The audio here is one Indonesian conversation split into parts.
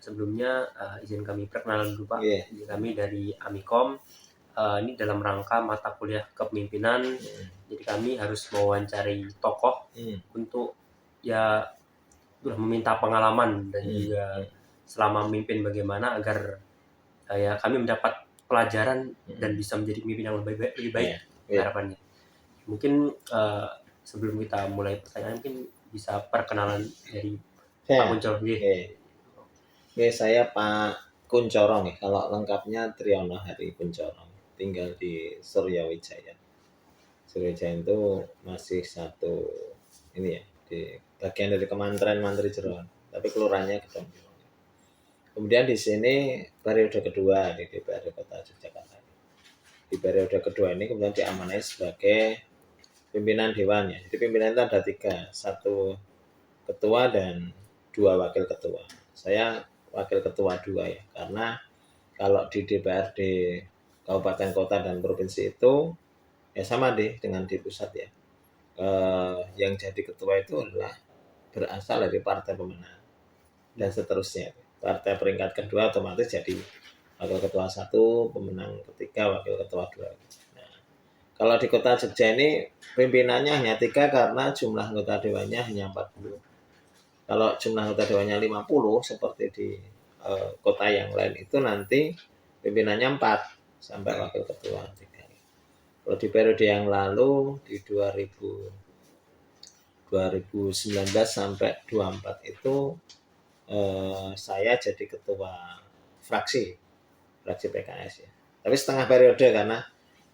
sebelumnya izin kami perkenalan dulu Pak. Iya. Kami dari Amikom. Ini dalam rangka mata kuliah kepemimpinan. Jadi kami harus mewawancari tokoh untuk ya meminta pengalaman dan juga selama memimpin bagaimana agar ya kami mendapat pelajaran dan bisa menjadi pemimpin yang lebih baik harapannya. Mungkin sebelum kita mulai pertanyaan mungkin bisa perkenalan dari Pak Kunchoro. Oke, saya Pak Kunchoro nih. Kalau lengkapnya Triyono Hari Kunchoro. Tinggal di Suryawijaya. Suryawijaya itu masih satu ini ya, di bagian dari Kementerian Mantri Jero, tapi kelurahannya Gedong. Kemudian di sini periode kedua di DPRD Kota Yogyakarta. Di periode kedua ini kemudian diamanai sebagai pimpinan dewan ya. Jadi pimpinan itu ada 3, 1 ketua dan 2 wakil ketua. Saya wakil ketua 2 ya, karena kalau di DPRD Kabupaten, Kota, dan Provinsi itu ya sama deh dengan di pusat ya. Yang jadi ketua itu adalah berasal dari partai pemenang dan seterusnya. Partai peringkat kedua otomatis jadi wakil ketua 1, pemenang ketiga, wakil ketua 2. Nah, kalau di Kota Jogja ini pimpinannya hanya 3 karena jumlah anggota dewannya hanya 40. Kalau jumlah anggota dewannya 50 seperti di kota yang lain itu nanti pimpinannya 4 sampai wakil ketua 3. Kalau di periode yang lalu di 2019 sampai 24 itu saya jadi ketua fraksi PKS ya. Tapi setengah periode karena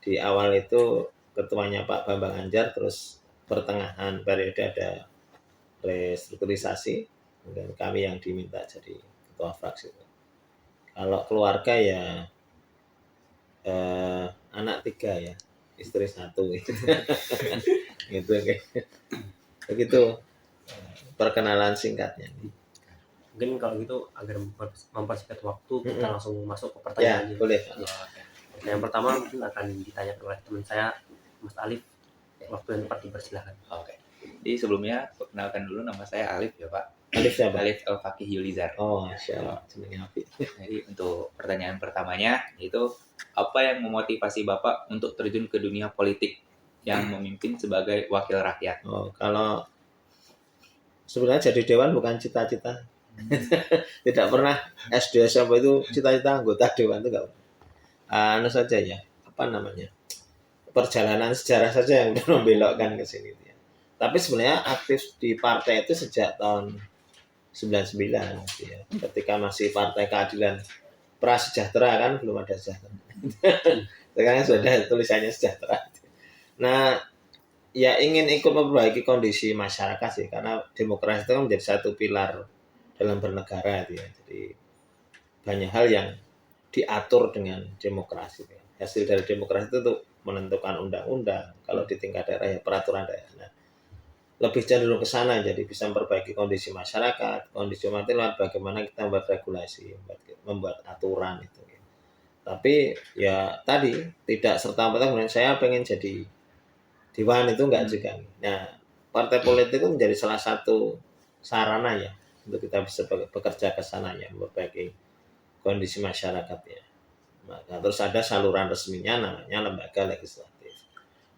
di awal itu ketuanya Pak Bambang Anjar, terus pertengahan periode ada restrukturisasi, dan kami yang diminta jadi ketua fraksi. Kalau keluarga ya anak 3 ya, istri 1 gitu. Gitu kayak. Begitu perkenalan singkatnya. Mungkin kalau gitu agar mempersingkat waktu kita langsung masuk ke pertanyaan. Ya, boleh. Yang pertama mungkin akan ditanyakan oleh teman saya Mas Alif. Waktu yang tepat dipersilakan. Oke. Jadi sebelumnya perkenalkan dulu, nama saya Alif ya Pak. Alif siapa? Alif El-Fakih Yulizar. Oh, siapa? Jadi untuk pertanyaan pertamanya yaitu apa yang memotivasi Bapak untuk terjun ke dunia politik yang memimpin sebagai wakil rakyat? Oh, kalau sebenarnya jadi dewan bukan cita-cita. Tidak pernah SD SMP itu cita-cita anggota dewan itu enggak. Anu saja ya, apa namanya? Perjalanan sejarah saja yang udah membelokkan ke sini ya. Tapi sebenarnya aktif di partai itu sejak tahun 99 ya. Ketika masih Partai Keadilan Prasejahtera, kan belum ada sejahtera. Sekarang sudah tulisannya sejahtera. Nah, ya ingin ikut memperbaiki kondisi masyarakat sih, karena demokrasi itu menjadi satu pilar dalam bernegara ya. Jadi banyak hal yang diatur dengan demokrasi. Hasil dari demokrasi itu untuk menentukan undang-undang. Kalau di tingkat daerah ya peraturan daerah. Nah, lebih cenderung ke sana, jadi bisa memperbaiki kondisi masyarakat, kondisi umat, bagaimana kita membuat regulasi, membuat aturan itu. Tapi ya tadi tidak serta-merta kemudian saya pengen jadi dewan, itu enggak juga. Nah, partai politik itu menjadi salah satu sarana ya untuk kita bisa bekerja ke sana ya, memperbaiki kondisi masyarakat ya. Nah, terus ada saluran resminya namanya lembaga legislatif.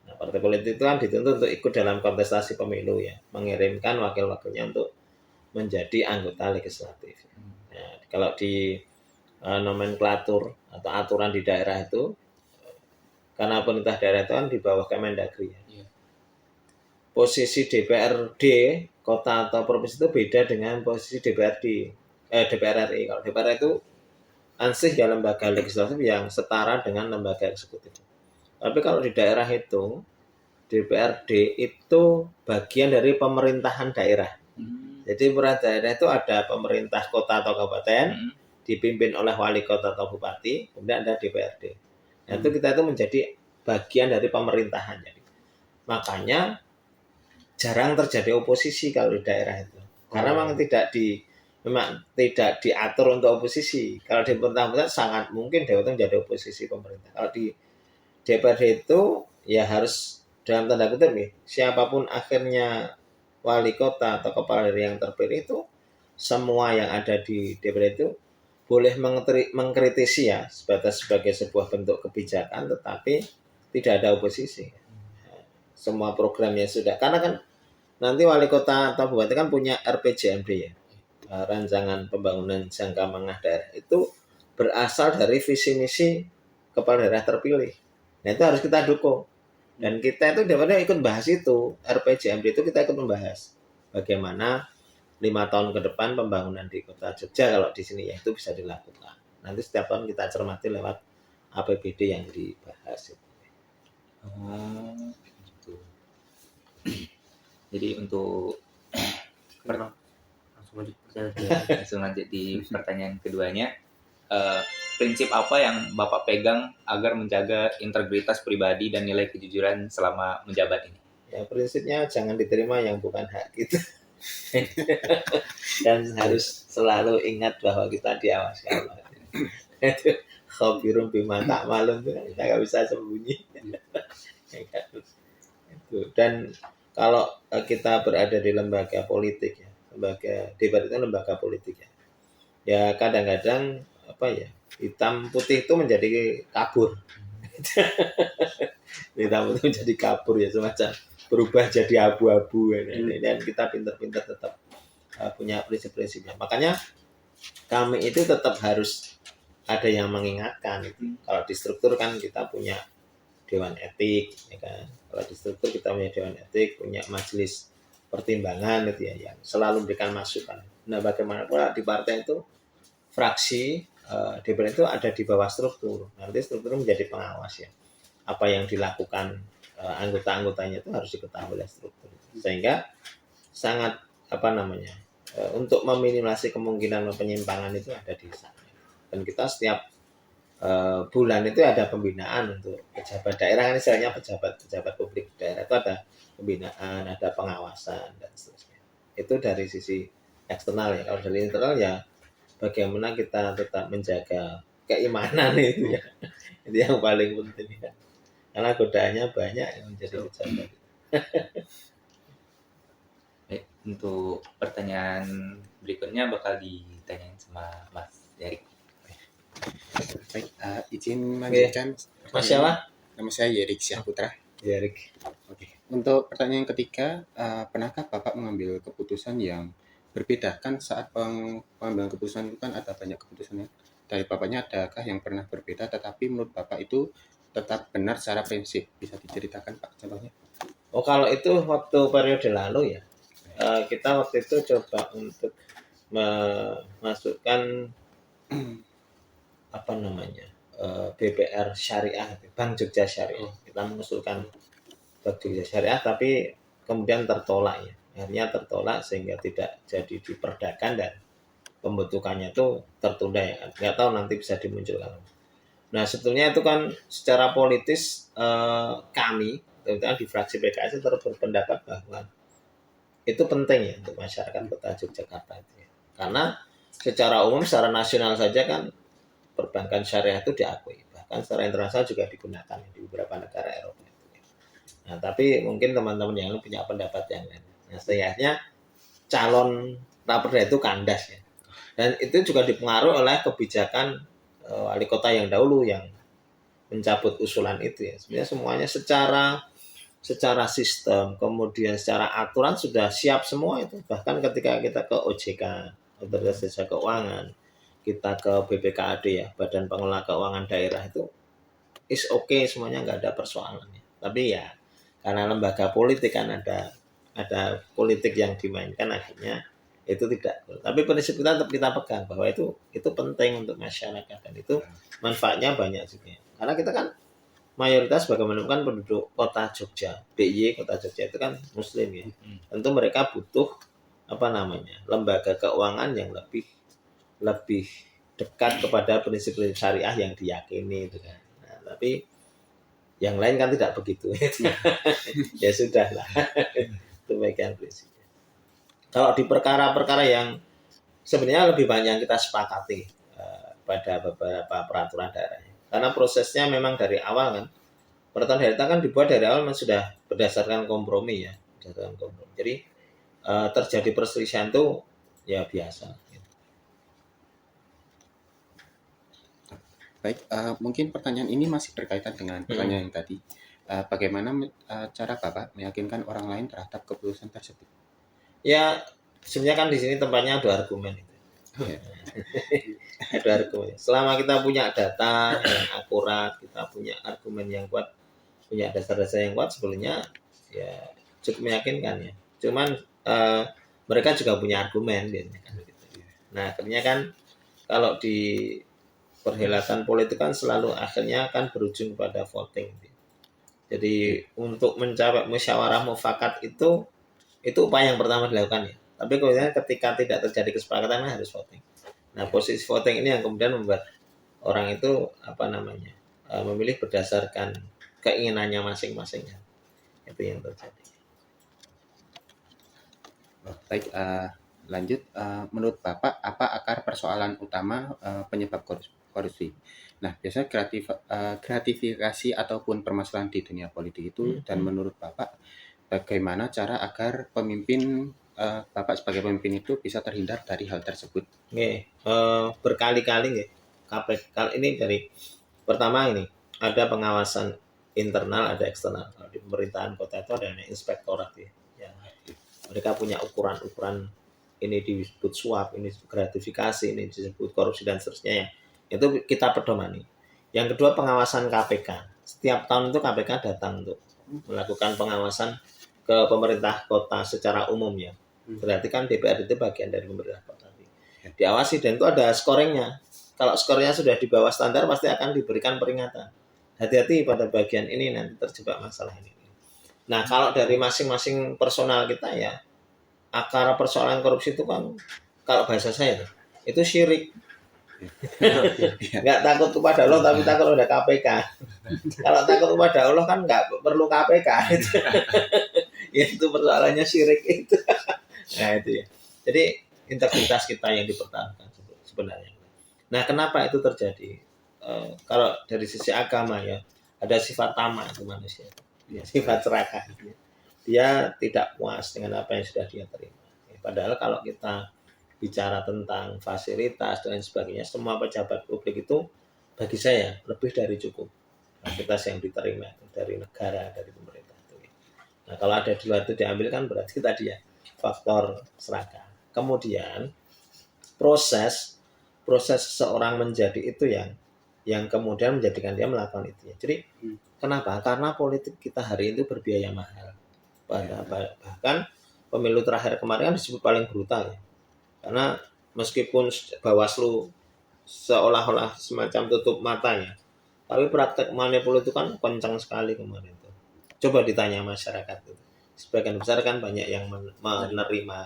Nah, partai politik itu kan dituntut untuk ikut dalam kontestasi pemilu ya, mengirimkan wakil-wakilnya untuk menjadi anggota legislatif. Nah, kalau di nomenklatur atau aturan di daerah itu, karena pemerintah daerah itu kan di bawah Kemendagri ya. Posisi DPRD kota atau provinsi itu beda dengan posisi DPR RI. Kalau DPR itu ansih ya lembaga legislatif yang setara dengan lembaga eksekutif. Tapi kalau di daerah itu, DPRD itu bagian dari pemerintahan daerah. Jadi pemerintah daerah itu ada pemerintah kota atau kabupaten, dipimpin oleh wali kota atau bupati, kemudian ada DPRD. Nah, itu kita itu menjadi bagian dari pemerintahan. Jadi, makanya jarang terjadi oposisi kalau di daerah itu. Karena memang tidak diatur untuk oposisi. Kalau di pemerintah pusat sangat mungkin dia itu menjadi oposisi pemerintah. Kalau di DPRD itu ya harus dalam tanda kutip nih, siapapun akhirnya wali kota atau kepala daerah yang terpilih itu semua yang ada di DPR itu boleh mengkritisi ya sebagai sebuah bentuk kebijakan, tetapi tidak ada oposisi. Semua programnya sudah, karena kan nanti wali kota atau bupati kan punya RPJMD ya, rancangan pembangunan jangka menengah daerah, itu berasal dari visi misi kepala daerah terpilih. Nah itu harus kita dukung. Dan kita itu daripada ikut bahas itu, RPJMD itu kita ikut membahas bagaimana 5 tahun ke depan pembangunan di kota Jogja kalau di sini ya itu bisa dilakukan. Nanti setiap tahun kita cermati lewat APBD yang dibahas. Oh, gitu. Jadi untuk langsung lanjut di pertanyaan keduanya, prinsip apa yang Bapak pegang agar menjaga integritas pribadi dan nilai kejujuran selama menjabat ini? Ya prinsipnya jangan diterima yang bukan hak kita. Dan harus selalu ingat bahwa kita diawasi Allah. Itu khabirum bima ta'malun, kita nggak bisa sembunyi. Dan kalau kita berada di lembaga politik ya, lembaga debat itu lembaga politik ya. Ya kadang-kadang hitam putih itu menjadi kabur. Hitam putih menjadi kabur ya, semacam berubah jadi abu-abu ya. Dan kita pintar-pintar tetap punya prinsip-prinsipnya. Makanya kami itu tetap harus ada yang mengingatkan itu. Kalau di struktur kan kita punya dewan etik ya kan. Kalau di struktur kita punya dewan etik, punya majelis pertimbangan gitu ya, yang selalu memberikan masukan. Nah, bagaimana pula di partai itu fraksi DPR itu ada di bawah struktur. Nanti struktur menjadi pengawas ya. Apa yang dilakukan anggota-anggotanya itu harus diketahui oleh struktur. Sehingga sangat untuk meminimalisasi kemungkinan penyimpangan itu ada di sana. Dan kita setiap bulan itu ada pembinaan untuk pejabat daerah, kan istilahnya pejabat publik daerah itu ada pembinaan, ada pengawasan dan seterusnya. Itu dari sisi eksternal ya. Kalau dari internal ya bagaimana kita tetap menjaga keimanan itu ya. Itu yang paling penting ya. Karena godaannya banyak yang menjadi pejabat. Baik, untuk pertanyaan berikutnya bakal ditanyain sama Mas Erik. Baik, izin melanjutkan. Mas siapa? Nama saya Yerik Syahputra. Yerik. Oke. Untuk pertanyaan ketiga, pernahkah Bapak mengambil keputusan yang berbeda? Kan saat pengambilan keputusan itu kan ada banyak keputusannya. Dari Bapaknya adakah yang pernah berbeda tetapi menurut Bapak itu tetap benar secara prinsip? Bisa diceritakan Pak contohnya? Oh kalau itu waktu periode lalu ya, kita waktu itu coba untuk memasukkan BPR Syariah, Bank Jogja Syariah. Kita mengusulkan Bank Jogja Syariah, tapi kemudian tertolak ya. Akhirnya tertolak sehingga tidak jadi diperdakan dan pembentukannya itu tertunda ya. Nggak tahu nanti bisa dimunculkan. Nah sebetulnya itu kan secara politis kami, terutama di fraksi PKS itu berpendapat bahwa itu penting ya untuk masyarakat Kota Yogyakarta itu ya. Karena secara umum, secara nasional saja kan perbankan syariah itu diakui, bahkan secara internasional juga digunakan di beberapa negara Eropa itu ya. Nah tapi mungkin teman-teman yang lain punya pendapat yang lain. Nah sehingga calon Raperda itu kandas ya, dan itu juga dipengaruhi oleh kebijakan wali kota yang dahulu yang mencabut usulan itu ya. Sebenarnya semuanya secara sistem, kemudian secara aturan sudah siap semua itu. Bahkan ketika kita ke OJK, Otoritas Jasa Keuangan, kita ke BPKAD ya, Badan Pengelola Keuangan Daerah itu is okay, semuanya nggak ada persoalan ya. Tapi ya karena lembaga politik kan ada politik yang dimainkan, akhirnya itu tidak. Tapi prinsip kita tetap kita pegang bahwa itu penting untuk masyarakat dan itu manfaatnya banyak juga. Karena kita kan mayoritas bagaimana kan penduduk Kota Jogja, DIY Kota Jogja itu kan Muslim ya. Tentu mereka butuh lembaga keuangan yang lebih dekat kepada prinsip-prinsip syariah yang diyakini itu kan. Nah, tapi yang lain kan tidak begitu. Ya sudahlah. Itu bagian prinsip. Kalau di perkara-perkara yang sebenarnya lebih banyak yang kita sepakati pada beberapa peraturan daerah. Karena prosesnya memang dari awal kan, peraturan daerah kan dibuat dari awal memang sudah berdasarkan kompromi ya, Jadi terjadi perselisihan itu ya biasa. Baik, mungkin pertanyaan ini masih berkaitan dengan pertanyaan yang tadi. Bagaimana cara Bapak meyakinkan orang lain terhadap keputusan tersebut? Ya sebenarnya kan di sini tempatnya ada argumen itu. Ya. Ada argumen. Selama kita punya data yang akurat, kita punya argumen yang kuat, punya dasar-dasar yang kuat, sebenarnya ya cukup meyakinkan ya. Cuman mereka juga punya argumen gitu. Nah akhirnya kan kalau di perhelatan politik kan selalu akhirnya kan berujung pada voting. Jadi untuk mencapai musyawarah mufakat itu upaya yang pertama dilakukan ya. Tapi kemudian ketika tidak terjadi kesepakatan harus voting. Nah posisi voting ini yang kemudian membuat orang itu memilih berdasarkan keinginannya masing-masing. Itu yang terjadi. Baik, lanjut. Menurut Bapak, apa akar persoalan utama penyebab korupsi? Nah, biasanya gratifikasi ataupun permasalahan di dunia politik itu, dan menurut Bapak, bagaimana cara agar pemimpin Bapak sebagai pemimpin itu bisa terhindar dari hal tersebut? Berkali-kali ya. KPK ini dari pertama ini ada pengawasan internal, ada eksternal. Kalau di pemerintahan kota itu ada inspektorat ya. Mereka punya ukuran-ukuran, ini disebut suap, ini disebut gratifikasi, ini disebut korupsi dan seterusnya ya. Itu kita pedomani. Yang kedua pengawasan KPK. Setiap tahun itu KPK datang untuk melakukan pengawasan ke pemerintah kota secara umum ya. Berarti kan DPR itu bagian dari pemerintah kota. Diawasi dan itu ada skornya. Kalau skornya sudah di bawah standar pasti akan diberikan peringatan. Hati-hati pada bagian ini nanti terjebak masalah ini. Nah kalau dari masing-masing personal kita ya, akar persoalan korupsi itu kan kalau bahasa saya itu syirik. Nggak takut kepada Allah tapi takut pada KPK. Kalau takut kepada Allah kan nggak perlu KPK. Ya itu persoalannya syirik itu. Nah itu ya. Jadi integritas kita yang dipertahankan sebenarnya. Nah kenapa itu terjadi? Kalau dari sisi agama ya ada sifat tamak itu manusia. Ya, sifat serakah. Dia tidak puas dengan apa yang sudah dia terima. Padahal kalau kita bicara tentang fasilitas dan sebagainya, semua pejabat publik itu bagi saya lebih dari cukup fasilitas yang diterima dari negara, dari pemerintah. Nah kalau ada di luar itu diambil kan berarti tadi ya faktor serakah. Kemudian proses seseorang menjadi itu yang kemudian menjadikan dia melakukan itu. Jadi kenapa? Karena politik kita hari itu berbiaya mahal. Bahkan pemilu terakhir kemarin kan disebut paling brutal ya. Karena meskipun Bawaslu seolah-olah semacam tutup matanya, tapi praktek money politik itu kan kencang sekali kemarin itu. Coba ditanya masyarakat itu. Sebagian besar kan banyak yang menerima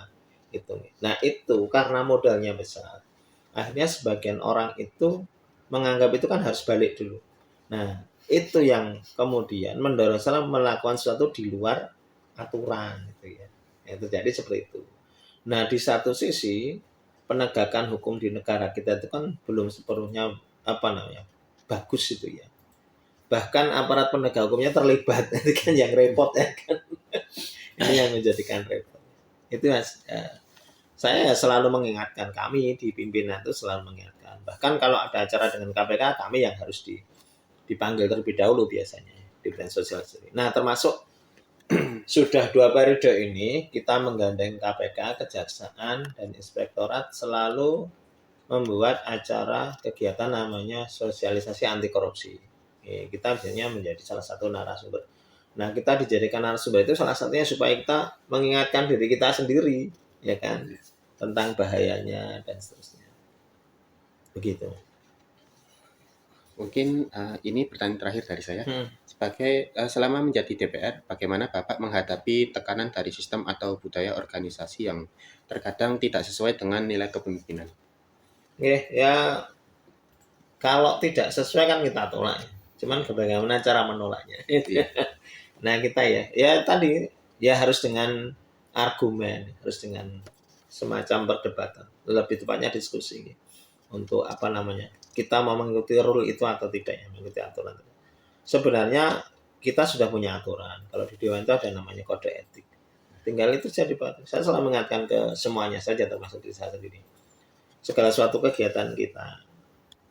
itu. Nah itu karena modalnya besar. Akhirnya sebagian orang itu menganggap itu kan harus balik dulu. Nah itu yang kemudian mendorong saya melakukan sesuatu di luar aturan gitu ya. Itu jadi seperti itu. Nah di satu sisi penegakan hukum di negara kita itu kan belum sepenuhnya bagus itu ya. Bahkan aparat penegak hukumnya terlibat, itu kan yang repot ya kan. Ini yang menjadikan repot. Itu Mas. Saya selalu mengingatkan, kami di pimpinan itu selalu mengingatkan. Bahkan kalau ada acara dengan KPK, kami yang harus dipanggil terlebih dahulu biasanya di Dinas Sosial. Nah termasuk sudah 2 periode ini kita menggandeng KPK, Kejaksaan, dan Inspektorat selalu membuat acara kegiatan namanya sosialisasi anti korupsi. Kita biasanya menjadi salah satu narasumber. Nah kita dijadikan narasumber itu salah satunya supaya kita mengingatkan diri kita sendiri, ya kan, tentang bahayanya dan seterusnya. Begitu. Mungkin ini pertanyaan terakhir dari saya. Sebagai selama menjadi DPR, bagaimana Bapak menghadapi tekanan dari sistem atau budaya organisasi yang terkadang tidak sesuai dengan nilai kepemimpinan? Ya kalau tidak sesuai kan kita tolak. Cuman bagaimana cara menolaknya. Nah kita ya tadi ya harus dengan argumen, harus dengan semacam perdebatan, lebih tepatnya diskusi untuk kita mau mengikuti rule itu atau tidak ya, mengikuti aturan. Sebenarnya kita sudah punya aturan. Kalau di Dewan itu ada namanya kode etik. Tinggal itu jadi patuh. Saya selalu mengingatkan ke semuanya saja termasuk diri saya sendiri. Segala suatu kegiatan kita,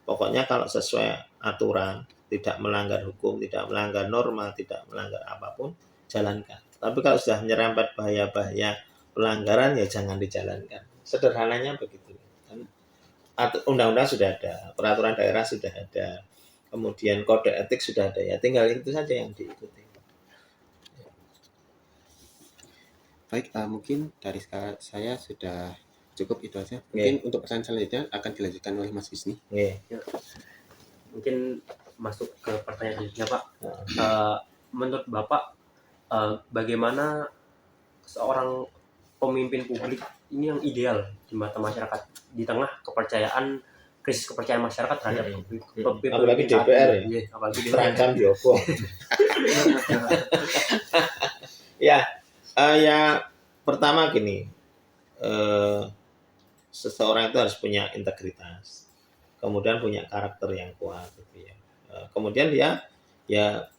pokoknya kalau sesuai aturan, tidak melanggar hukum, tidak melanggar norma, tidak melanggar apapun, jalankan. Tapi kalau sudah menyerempet bahaya-bahaya pelanggaran, ya jangan dijalankan. Sederhananya begitu. Undang-undang sudah ada, peraturan daerah sudah ada, kemudian kode etik sudah ada, ya tinggal itu saja yang diikuti. Baik, mungkin dari saya sudah cukup itu aja. Mungkin untuk pertanyaan selanjutnya akan dilanjutkan oleh Mas Wisni. Mungkin masuk ke pertanyaan selanjutnya Pak. Menurut Bapak, bagaimana seorang pemimpin publik ini yang ideal di mata masyarakat di tengah krisis kepercayaan masyarakat terhadap apalagi DPR ya, apalagi terancam diobong. Ya, pertama gini, seseorang itu harus punya integritas, kemudian punya karakter yang kuat, gitu ya. Kemudian dia, ya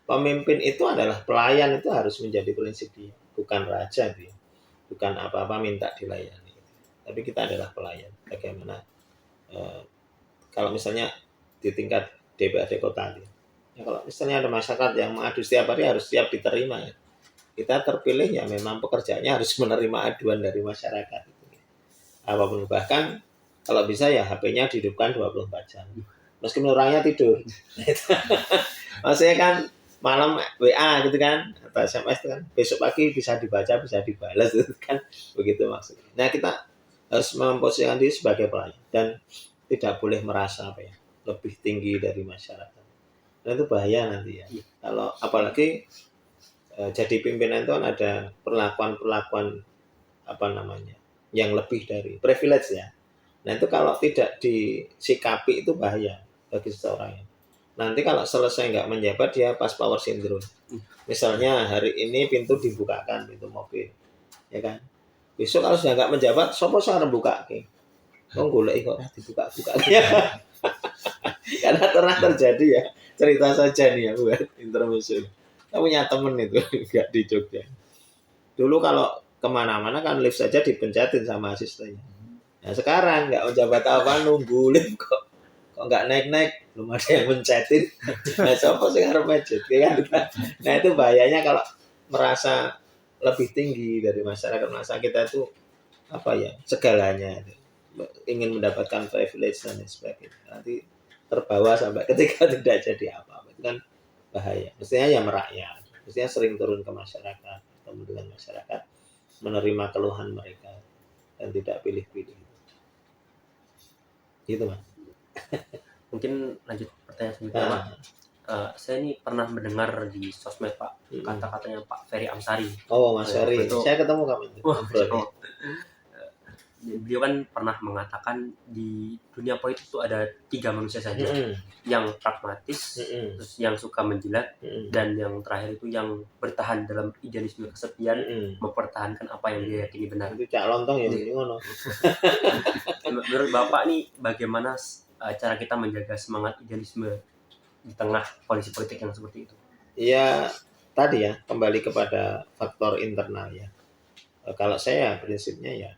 pemimpin itu adalah pelayan, itu harus menjadi prinsip dia, bukan raja dia, bukan apa-apa minta dilayani. Tapi kita adalah pelayan. Bagaimana kalau misalnya di tingkat DPRD kota, ya kalau misalnya ada masyarakat yang mengadu setiap hari, harus siap diterima ya. Kita terpilih ya memang pekerjaannya harus menerima aduan dari masyarakat. Apapun, bahkan kalau bisa ya HP-nya dihidupkan 24 jam. Meskipun orangnya tidur. Maksudnya kan malam WA gitu kan, atau SMS itu kan, besok pagi bisa dibaca, bisa dibalas gitu kan, begitu maksudnya. Nah, kita harus memposisikan diri sebagai pelayan dan tidak boleh merasa lebih tinggi dari masyarakat. Nah, itu bahaya nanti ya. Kalau apalagi jadi pimpinan itu kan ada perlakuan yang lebih dari privilege ya. Nah, itu kalau tidak disikapi itu bahaya bagi seseorang. Nanti kalau selesai nggak menjabat, dia pas power syndrome. Misalnya hari ini pintu dibukakan, pintu mobil, ya kan. Besok kalau sudah nggak menjabat, sopo saya buka ke. Golek kok dibuka-buka. Karena pernah terjadi ya, cerita saja nih ya buat intermezzo. Saya punya temen itu nggak di Jogja. Dulu kalau kemana-mana kan lift saja dipencatin sama asistennya. Nah sekarang nggak menjabat apa, nunggu lift kok nggak naik-naik, belum ada yang mencetin. Nah siapa sih harus mencet kan? Nah itu bahayanya kalau merasa lebih tinggi dari masyarakat, merasa kita itu segalanya, ingin mendapatkan privilege dan sebagainya. Nanti terbawa sampai ketika tidak jadi apa-apa, itu kan bahaya. Mestinya ya merakyat, mestinya sering turun ke masyarakat, ketemu dengan masyarakat, menerima keluhan mereka dan tidak pilih-pilih. Gitu Mas. Mungkin lanjut pertanyaan selanjutnya Pak. Saya ini pernah mendengar di sosmed Pak kata-katanya Pak Ferry Amsari. Oh Mas Ferry, saya ketemu kamu. Beliau kan pernah mengatakan di dunia politik itu ada 3 manusia saja, yang pragmatis, terus yang suka menjilat, dan yang terakhir itu yang bertahan dalam idealisme kesepian, mempertahankan apa yang dia yakini benar. Itu cak lontong ya ini ngono. Menurut Bapak nih bagaimana cara kita menjaga semangat idealisme di tengah kondisi politik yang seperti itu? Ya tadi ya, kembali kepada faktor internal ya. Kalau saya prinsipnya ya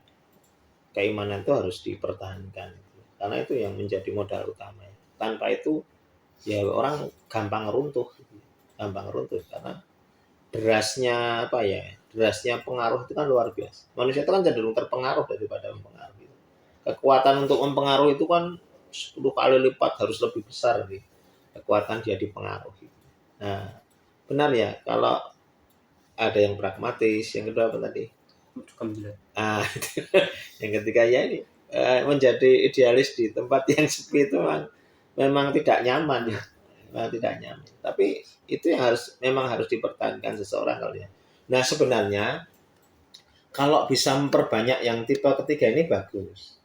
keimanan itu harus dipertahankan, karena itu yang menjadi modal utama ya. Tanpa itu ya orang gampang runtuh karena derasnya pengaruh itu kan luar biasa. Manusia itu kan cenderung terpengaruh daripada mempengaruhi. Kekuatan untuk mempengaruhi itu kan 10 kali lipat harus lebih besar nih kekuatan dia dipengaruhi. Nah benar ya, kalau ada yang pragmatis, yang kedua apa tadi? Yang ketiga ya ini menjadi idealis di tempat yang sepi itu memang tidak nyaman ya, memang tidak nyaman. Tapi itu yang memang harus dipertahankan seseorang kalau ya. Nah sebenarnya kalau bisa memperbanyak yang tipe ketiga ini bagus.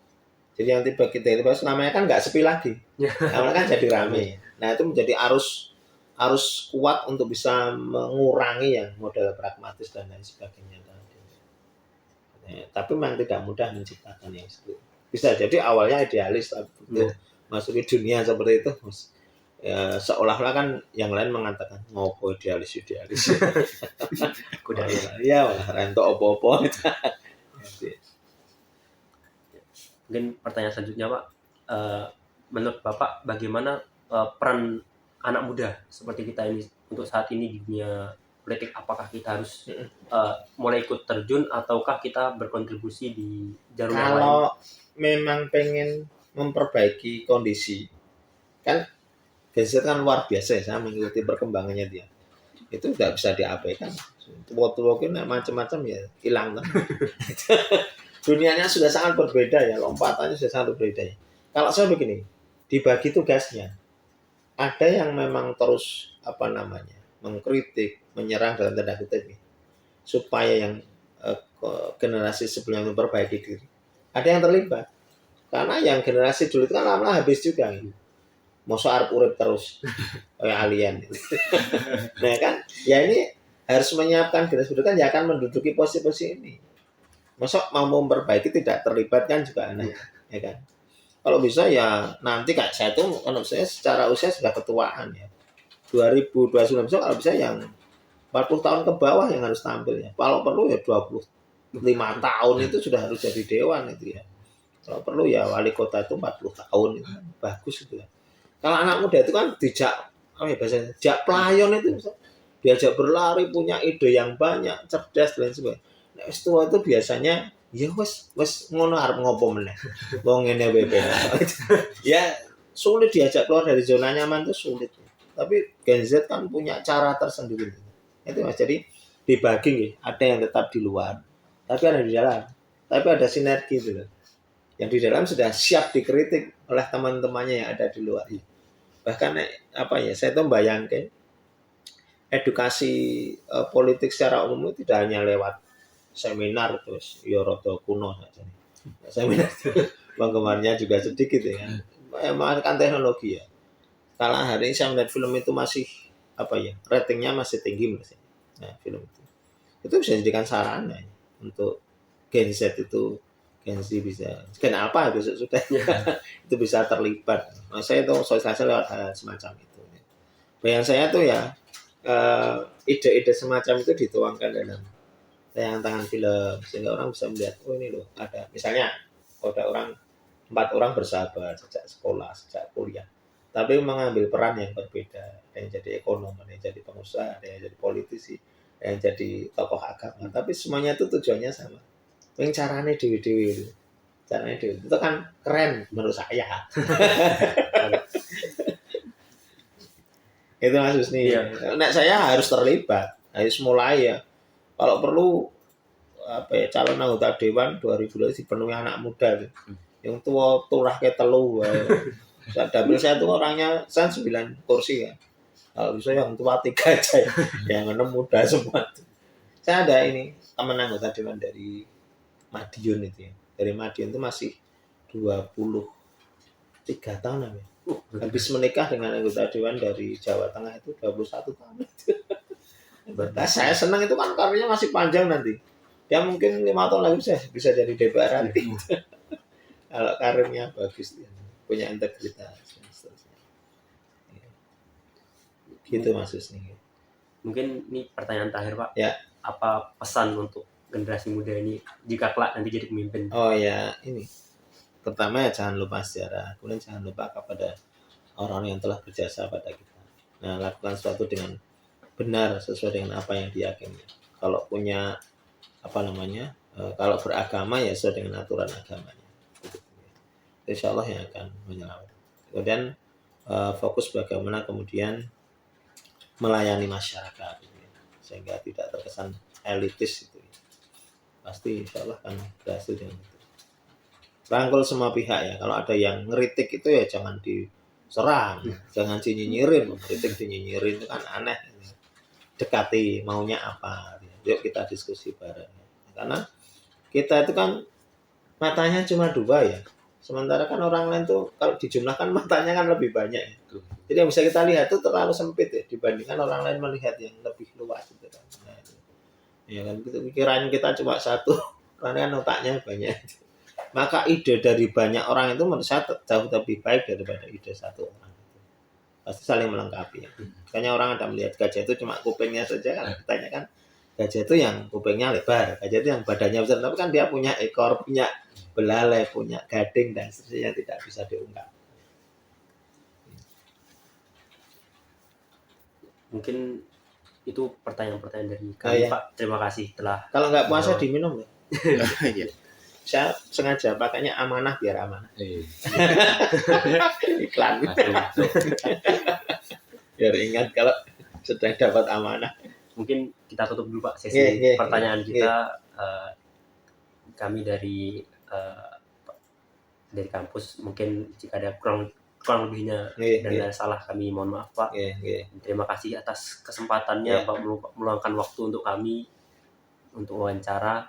Jadi yang tipe ketiga itu namanya kan nggak sepi lagi, namanya kan jadi rame. Nah itu menjadi arus kuat untuk bisa mengurangi yang model pragmatis dan lain sebagainya. Tapi memang tidak mudah menciptakan yang seperti itu. Bisa jadi awalnya idealis, tapi masuk ke dunia seperti itu ya, seolah-olah kan yang lain mengatakan ngopo idealis. Kuda ya. Ya rento opo-opo. Mungkin pertanyaan selanjutnya Pak, menurut Bapak bagaimana peran anak muda seperti kita ini untuk saat ini di dunia politik? Apakah kita harus mulai ikut terjun ataukah kita berkontribusi di jarum yang lain? Kalau memang pengen memperbaiki kondisi, kan Gen-Z kan luar biasa ya, saya mengikuti perkembangannya dia. Itu tidak bisa diabaikan. Tua-tua macam-macam ya hilang. Dunianya sudah sangat berbeda ya, lompatannya sudah sangat berbeda ya. Kalau saya begini, dibagi tugasnya. Ada yang memang terus mengkritik, menyerang dalam tanda kutip supaya yang generasi sebelumnya memperbaiki diri. Ada yang terlibat. Karena yang generasi dulu itu kan lama-lama habis juga. Masa arep urip terus kayak alien. Nah kan, ya ini harus menyiapkan generasi muda kan ya akan menduduki posisi-posisi ini. Masa mau memperbaiki tidak terlibat kan juga aneh, ya kan? Kalau bisa ya nanti kayak saya tuh, kalau saya secara usia sudah ketuaan ya. 2029 kalau bisa yang 40 tahun ke bawah yang harus tampil ya. Kalau perlu ya 25 tahun itu sudah harus jadi dewan itu ya. Kalau perlu ya wali kota itu 40 tahun itu bagus itu ya. Kalau anak muda itu kan jak pelayon itu diajak berlari, punya ide yang banyak, cerdas dan sebagainya. Nah, tua itu biasanya ya wes ngono arep ngopo meneh. Wong ngene wae. Ya sulit diajak keluar dari zona nyaman itu sulit. Tapi Gen Z kan punya cara tersendiri. Itu Mas. Jadi dibagi, ada yang tetap di luar, tapi ada di dalam. Tapi ada sinergi gitu loh. Yang di dalam sudah siap dikritik oleh teman-temannya yang ada di luar. Bahkan saya tuh bayangkan edukasi politik secara umum itu tidak hanya lewat seminar terus yoroto kuno saja. Seminar penggemarnya juga sedikit ya. Menggunakan teknologi ya. Kalau hari ini saya melihat film itu masih ratingnya masih tinggi masih. Nah, film itu bisa dijadikan sarana ya, untuk Gen Z itu. Gen Z bisa kenapa besok sudah itu bisa terlibat. Nah, saya itu sosialisasi lewat hal semacam itu. Bayangan saya tuh ya ide-ide semacam itu dituangkan dalam tayangan film sehingga orang bisa melihat ini loh ada misalnya ada 4 orang bersahabat sejak sekolah sejak kuliah tapi mengambil peran yang berbeda, ada yang jadi ekonom, ada yang jadi pengusaha, ada yang jadi politisi, ada yang jadi tokoh agama, tapi semuanya itu tujuannya sama. Yang caranya dewi-dewi itu kan keren menurut saya. Itu Mas Husni. Iya. Nah, saya harus terlibat, harus mulai ya. Kalau perlu calon anggota dewan 2012 dipenuhi anak muda gitu. Yang tua turah kayak telu. Dapil saya tuh orangnya 9 kursi ya. Kalau bisa yang tua 3 aja ya. Yang 6 muda semua. Saya ada ini teman anggota dewan dari Madiun itu ya. Dari Madiun itu masih 23 tahun ya. Habis menikah dengan anggota dewan dari Jawa Tengah itu 21 tahun. Nah, saya senang itu kan karirnya masih panjang nanti. Ya mungkin 5 tahun lagi bisa jadi DPR nanti. Kalau karirnya bagus ya. Punya integritas. Gitu Mas Husni. Mungkin ini pertanyaan terakhir Pak. Ya. Apa pesan untuk generasi muda ini jika kelak nanti jadi pemimpin? Oh ya, ini. Pertama ya jangan lupa sejarah, kemudian jangan lupa kepada orang yang telah berjasa pada kita. Nah, lakukan sesuatu dengan benar sesuai dengan apa yang diyakini. Kalau punya kalau beragama ya sesuai dengan aturan agamanya. Insya Allah yang akan menyelamatkan. Kemudian fokus bagaimana kemudian melayani masyarakat sehingga tidak terkesan elitis itu. Pasti insya Allah akan berhasil dengan itu. Rangkul semua pihak ya. Kalau ada yang ngeritik itu ya jangan diserang, jangan dinyinyirin. Kritik dinyinyirin itu kan aneh. Dekati maunya apa. Yuk kita diskusi bareng. Karena kita itu kan matanya cuma 2 ya. Sementara kan orang lain tuh kalau dijumlahkan matanya kan lebih banyak ya. Jadi yang bisa kita lihat itu terlalu sempit ya dibandingkan orang lain melihat yang lebih luas gitu kan. Nah, ya kan pikiran kita cuma 1, karena kan otaknya banyak. Maka ide dari banyak orang itu menurut saya jauh lebih baik daripada ide 1 orang. pasti saling melengkapi. Makanya orang ada melihat gajah itu cuma kupingnya saja, kan ditanya kan gajah itu yang kupingnya lebar, gajah itu yang badannya besar, tapi kan dia punya ekor, punya belalai, punya gading dan seterusnya tidak bisa diungkap. Mungkin itu pertanyaan-pertanyaan dari Oh, kami, iya. Pak. Terima kasih telah Kalau nggak puasa Oh. diminum ya. Iya. Saya sengaja pakainya amanah biar amanah. Iya. Iklan. Masuk. Biar ingat kalau sedang dapat amanah. mungkin kita tutup dulu Pak sesi Iya, iya, pertanyaan iya. kita. Kami dari kampus, mungkin jika ada kurang lebihnya Iya, dan iya. ada salah, kami mohon maaf Pak. Iya. Terima kasih atas kesempatannya Iya. Pak meluangkan waktu untuk kami untuk wawancara,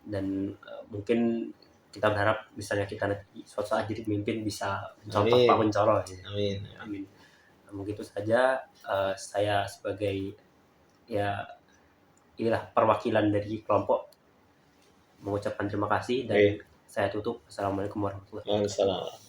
dan mungkin kita berharap misalnya kita nanti suatu saat jadi pemimpin bisa mencontoh Amin. Pak Kuncoro. Amin. Amin. Mungkin itu saja. Saya sebagai inilah perwakilan dari kelompok mengucapkan terima kasih dan Iya. saya tutup. Assalamualaikum warahmatullahi wabarakatuh. Waalaikumsalam.